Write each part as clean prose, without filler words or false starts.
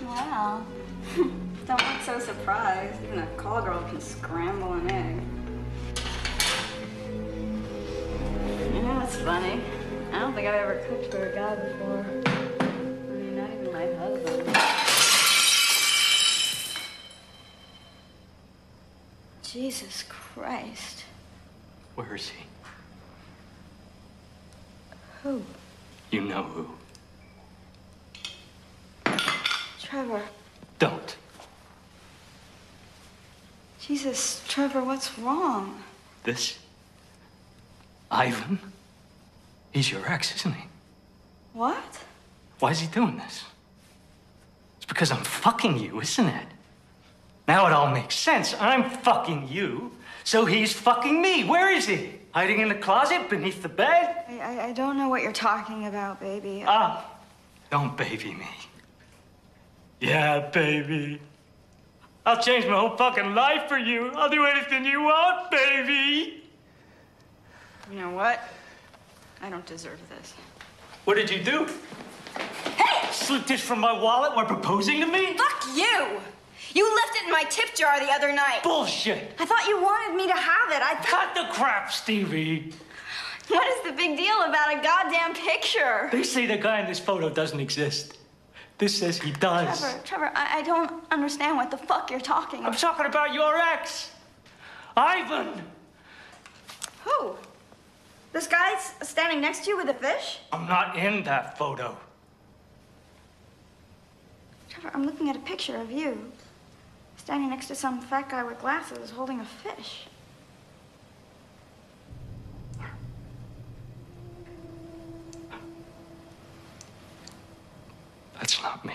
Wow. Don't look so surprised. Even a call girl can scramble an egg. Yeah, that's funny. I don't think I've ever cooked for a guy before. I mean, not even my husband. Jesus Christ. Where is he? Who? You know who. Trevor. Don't. Jesus, Trevor, what's wrong? This? Ivan? He's your ex, isn't he? What? Why is he doing this? It's because I'm fucking you, isn't it? Now it all makes sense. I'm fucking you, so he's fucking me. Where is he? Hiding in the closet, beneath the bed? I don't know what you're talking about, baby. Don't baby me. Yeah, baby. I'll change my whole fucking life for you. I'll do anything you want, baby. You know what? I don't deserve this. What did you do? Hey! Slipped this from my wallet while proposing to me? Fuck you! You left it in my tip jar the other night. Bullshit. I thought you wanted me to have it. Cut the crap, Stevie. What is the big deal about a goddamn picture? They say the guy in this photo doesn't exist. This says he does. Trevor, I don't understand what the fuck you're talking about. I'm talking about your ex. Ivan. Who? This guy's standing next to you with a fish? I'm not in that photo. Trevor, I'm looking at a picture of you. Standing next to some fat guy with glasses holding a fish. That's not me.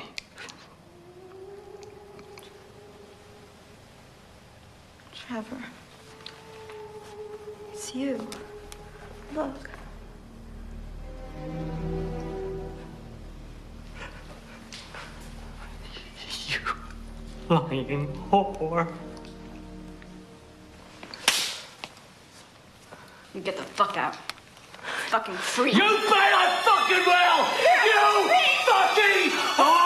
Trevor. It's you. Look. You lying whore. You get the fuck out. Fucking freak. You bet I fucking will! You fucking whore!